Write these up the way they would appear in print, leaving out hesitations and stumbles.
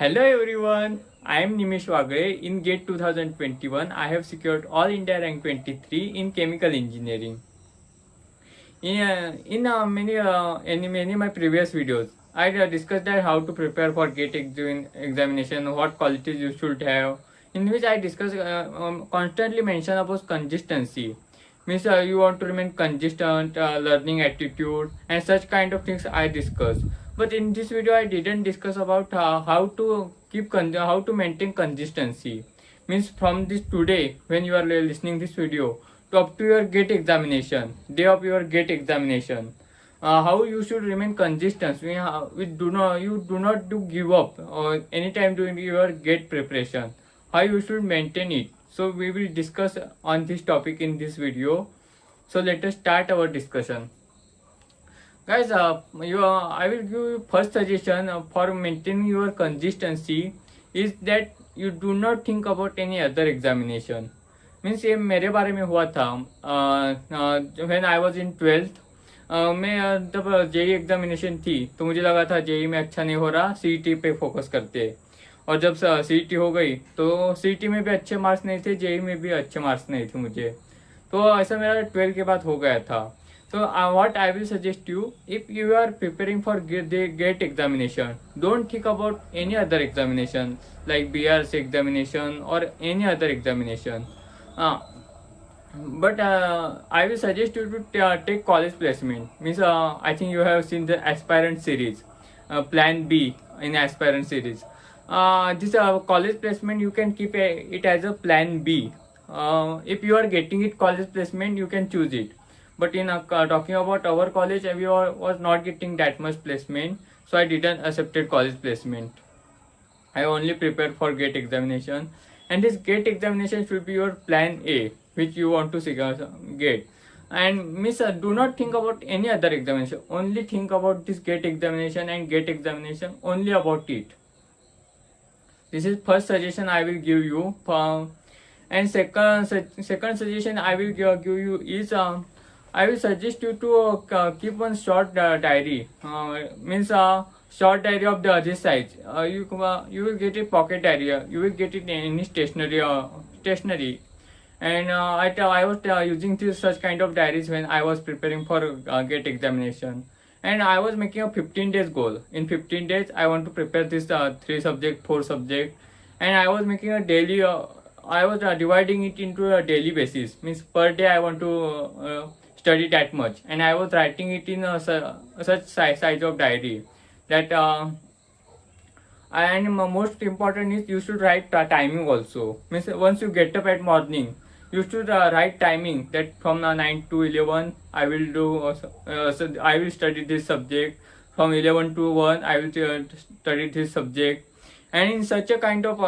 Hello everyone, I am Nimesh Wagre. In GATE 2021, I have secured All India Rank 23 in Chemical Engineering. In many of my previous videos, I discussed that how to prepare for GATE examination, what qualities you should have. In which I discuss constantly mention about consistency. Means you want to remain consistent, learning attitude, and such kind of things I discuss. But in this video, I didn't discuss about how to how to maintain consistency. Means from this today, when you are listening this video, to up to your GATE examination, day of your GATE examination, how you should remain consistent. You do not do give up or anytime during your GATE preparation. How you should maintain it. So we will discuss on this topic in this video. So let us start our discussion. Guys, I will give you first suggestion for maintaining your consistency is that you do not think about any other examination. Means ये मेरे बारे में हुआ था when I was in 12th। मैं जब JEE examination थी तो मुझे लगा था जेई में अच्छा नहीं हो रहा, सीईटी पे फोकस करते। और जब सीईटी हो गई तो सीईटी में भी अच्छे मार्क्स नहीं थे, जेई में भी अच्छे मार्क्स नहीं थे मुझे। तो ऐसा मेरा 12 के बाद हो गया था। So what I will suggest you, if you are preparing for GATE examination, don't think about any other examination like BRC examination or any other examination. But I will suggest you to take college placement. Means I think you have seen the aspirant series, Plan B in aspirant series. This college placement you can keep it as a Plan B. If you are getting it college placement, you can choose it. But in talking about our college, was not getting that much placement, so I didn't accepted college placement. I only prepared for GATE examination, and this GATE examination should be your plan A, which you want to get. And miss, do not think about any other examination. Only think about this GATE examination and GATE examination only about it. This is first suggestion I will give you. And second suggestion I will give you is I will suggest you to keep one short diary. Means short diary of this size. You will get a pocket diary. You will get it in any stationery. And I was using such kind of diaries when I was preparing for GATE examination. And I was making a 15 days goal. In 15 days, I want to prepare this 3 subject, 4 subject. And I was making a daily. I was dividing it into a daily basis. Means per day I want to study that much, and I was writing it in such size of diary that and most important is you should write timing also. Means once you get up at morning, you should write timing that from 9 to 11 I will do so I will study this subject. From 11 to 1 I will study this subject. And in such a kind of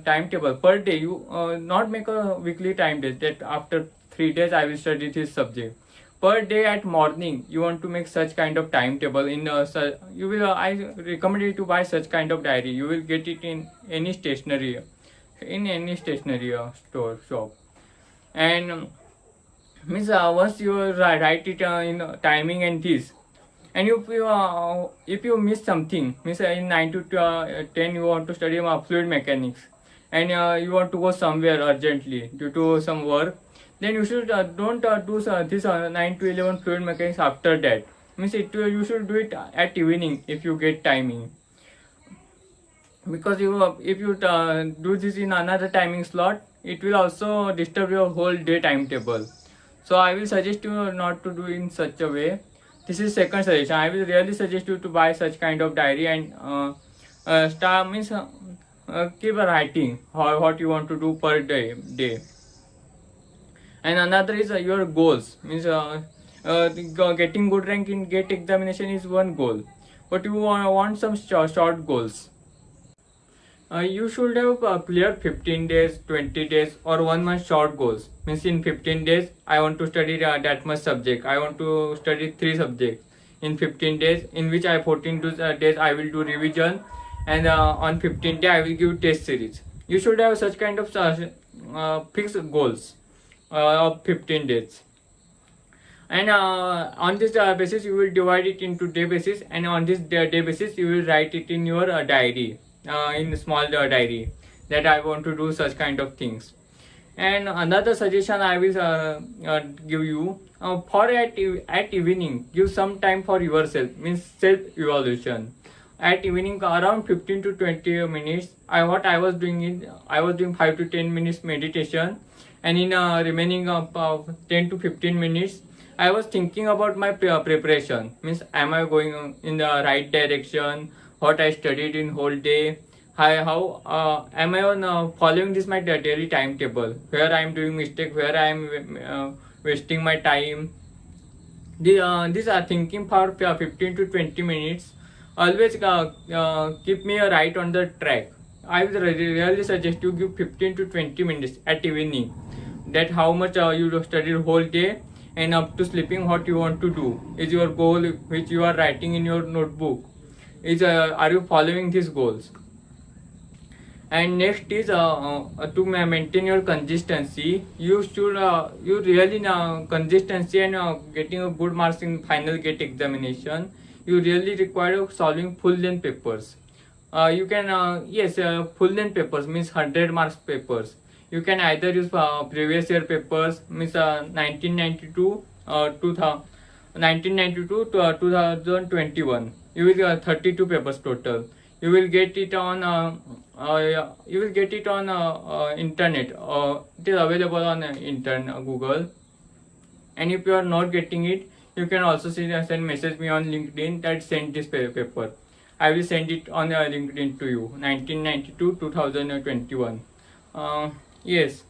timetable per day, you not make a weekly timetable that after 3 days I will study this subject. Per day at morning you want to make such kind of timetable. In you will I recommend you to buy such kind of diary. You will get it in any stationery store shop. And means once you write it in timing and this, and if you miss something, means in 9 to 10 you want to study fluid mechanics, and you want to go somewhere urgently due to some work, then you should don't do this 9 to 11 fluid mechanics after that. Means you should do it at evening if you get timing. Because if you do this in another timing slot, it will also disturb your whole day timetable. So I will suggest you not to do in such a way. This is second suggestion. I will really suggest you to buy such kind of diary and start means keep writing what you want to do per day. And another is your goals. Means getting good rank in GATE examination is one goal, but you want some short goals. You should have clear 15 days, 20 days or 1 month short goals. Means in 15 days I want to study that much subject. I want to study 3 subjects in 15 days, in which 14 days I will do revision, and on 15 day I will give test series. You should have such kind of fixed goals of 15 days. And on this basis you will divide it into day basis, and on this day basis you will write it in your diary. in small diary that I want to do such kind of things. And another suggestion I will give you, for at evening, give some time for yourself, means self evaluation. At evening, around 15 to 20 minutes, what I was doing is I was doing 5 to 10 minutes meditation, and in remaining 10 to 15 minutes, I was thinking about my preparation. Means, am I going in the right direction? What I studied in whole day? How am I on following this my daily timetable? Where I am doing mistake? Where I am wasting my time? These are thinking for 15 to 20 minutes. Always keep me right on the track. I would really suggest you give 15 to 20 minutes at evening. That how much you studied whole day, and up to sleeping what you want to do is your goal which you are writing in your notebook. Is are you following these goals? And next is to maintain your consistency. You should you really consistency and getting a good marks in final gate examination. You really require solving full length papers. You can yes, full length papers means 100 marks papers. You can either use previous year papers, means 1992 1992 to 2021. You will get 32 papers total. You will get it on internet. It is available on internet Google. And if you are not getting it, you can also send message me on LinkedIn that send this paper. I will send it on LinkedIn to you. 1992 2021. Yes.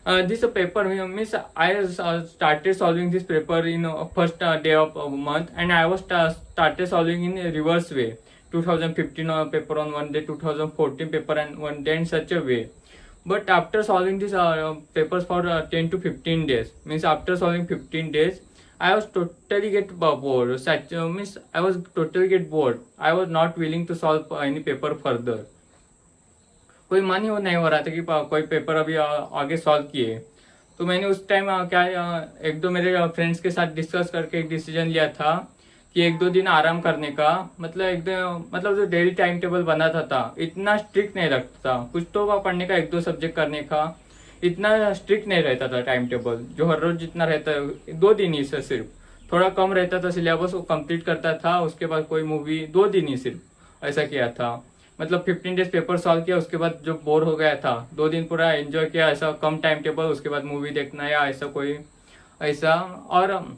This paper means I started solving this paper in first day of month, and I was started solving in a reverse way. 2015 paper on one day, 2014 paper and one day, in such a way. But after solving these papers for 10 to 15 days, means after solving 15 days, I was totally get bored. Such means I was totally get bored. I was not willing to solve any paper further. कोई मन ही नहीं हो रहा था कि कोई paper अभी आगे सॉल्व किए. तो मैंने उस टाइम क्या एक दो मेरे फ्रेंड्स के साथ डिस्कस करके एक डिसीजन लिया था कि एक दो दिन आराम करने का. मतलब जो डेली टाइम टेबल बना था इतना स्ट्रिक्ट नहीं रखता था. कुछ तो पढ़ने का, एक दो सब्जेक्ट करने का, इतना स्ट्रिक्ट नहीं रहता था टाइम टेबल. जो हर रोज जितना रहता है 2 दिन ही से सिर्फ थोड़ा कम रहता था सिलेबस, वो कंप्लीट करता था. उसके बाद कोई मूवी 2 दिन ही सिर्फ ऐसा किया था. मतलब 15 डेज पेपर सॉल्व किया, उसके बाद जो बोर हो गया था 2 दिन पूरा एंजॉय किया, ऐसा कम टाइम टेबल. उसके बाद मूवी देखना या ऐसा कोई ऐसा. और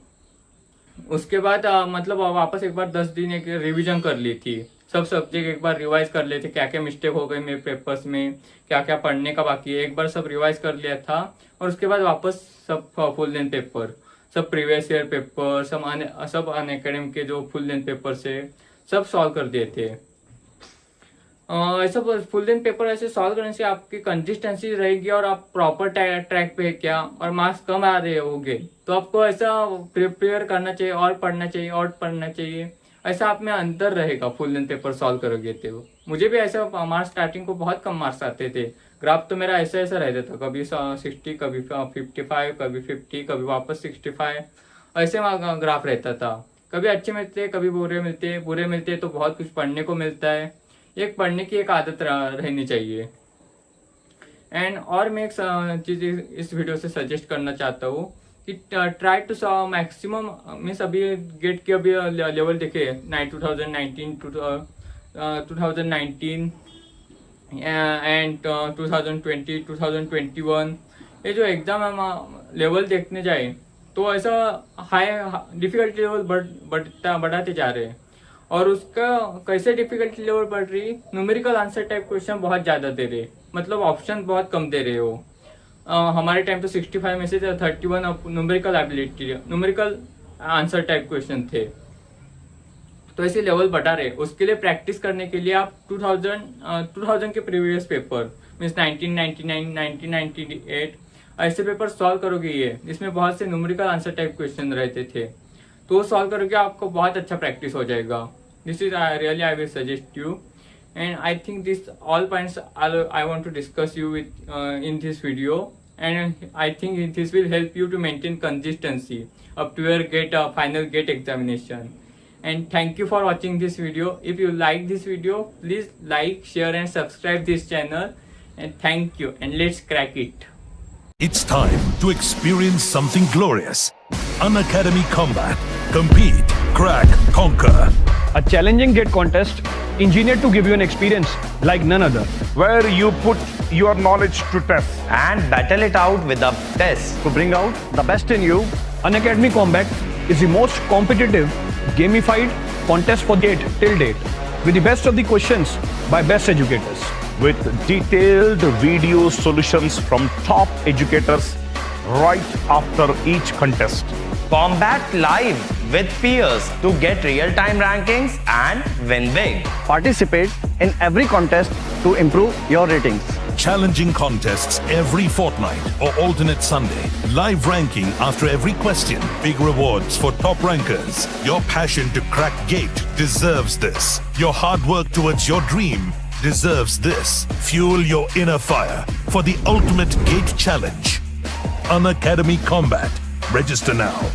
उसके बाद मतलब वापस एक बार 10 दिन एक रिवीजन कर ली थी. सब सब्जेक्ट एक बार रिवाइज कर लिए थे. क्या क्या मिस्टेक हो गई मेरे पेपर्स में, क्या क्या पढ़ने का बाकी है, एक बार सब रिवाइज कर लिया था. और उसके बाद वापस सब फुल लेंथ पेपर, सब प्रीवियस ईयर पेपर, सब अन अकेडमी के जो फुल लेंथ पेपर से सब सॉल्व कर दिए थे. ऐसा फुल लेंथ पेपर ऐसे सॉल्व करने से आपकी कंसिस्टेंसी रहेगी और आप प्रॉपर ट्रैक पे क्या, और मार्क्स कम आ रहे होंगे तो आपको ऐसा प्रिपेयर करना चाहिए और पढ़ना चाहिए. ऐसा आप में अंतर रहेगा. फुल लेंथ पेपर सॉल्व करोगे तो. मुझे भी ऐसा मार्क्स स्टार्टिंग को बहुत कम मार्क्स आते थे. ग्राफ तो मेरा ऐसा रहता था, कभी 60, कभी 55, कभी 50, कभी वापस 65, ऐसे ग्राफ रहता था. कभी अच्छे मिलते, कभी बुरे मिलते तो बहुत कुछ पढ़ने को मिलता है. एक पढ़ने की एक आदत रहनी चाहिए. एंड और मैं एक चीज इस वीडियो से सजेस्ट करना चाहता हूँ कि ट्राई टू मैक्सिमम मीन्स अभी गेट की अभी लेवल देखे 2019 एंड 2020 2021, ये जो एग्जाम हम लेवल देखने जाए तो ऐसा हाई डिफिकल्टी लेवल बढ़ाते जा रहे हैं. और उसका कैसे डिफिकल्टी लेवल बढ़ रही, न्यूमेरिकल आंसर टाइप क्वेश्चन बहुत ज्यादा दे रहे, मतलब ऑप्शन बहुत कम दे रहे हो. हमारे टाइम तो 65 में से 31 न्यूमेरिकल आंसर टाइप क्वेश्चन थे. तो ऐसे लेवल बढ़ा रहे. उसके लिए प्रैक्टिस करने के लिए आप 2000 के प्रीवियस पेपर मीन्स 1999 1998 ऐसे पेपर सॉल्व करोगे. ये इसमें बहुत से न्यूमेरिकल आंसर टाइप क्वेश्चन रहते थे, तो सॉल्व करोगे आपको बहुत अच्छा प्रैक्टिस हो जाएगा. This is really I will suggest you. And I think this all points I want to discuss you with in this video. And I think this will help you to maintain consistency up to your final gate examination. And thank you for watching this video. If you like this video, please like, share and subscribe this channel. And thank you, and let's crack it. It's time to experience something glorious. Unacademy Combat. Compete, crack, conquer. A challenging gate contest engineered to give you an experience like none other. where you put your knowledge to test. and battle it out with a test. To bring out the best in you, Unacademy Combat is the most competitive, gamified contest for gate till date, with the best of the questions by best educators. With detailed video solutions from top educators right after each contest. Combat live with peers to get real-time rankings and win big. Participate in every contest to improve your ratings. Challenging contests every fortnight or alternate Sunday. Live ranking after every question. Big rewards for top rankers. Your passion to crack gate deserves this. Your hard work towards your dream deserves this. Fuel your inner fire for the ultimate gate challenge. Unacademy Combat. Register now.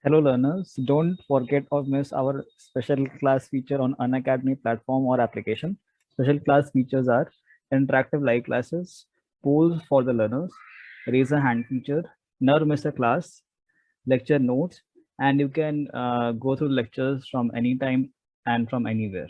Hello learners, don't forget or miss our special class feature on Unacademy platform or application. Special class features are interactive live classes, polls for the learners, raise a hand feature, never miss a class, lecture notes, and you can go through lectures from anytime and from anywhere.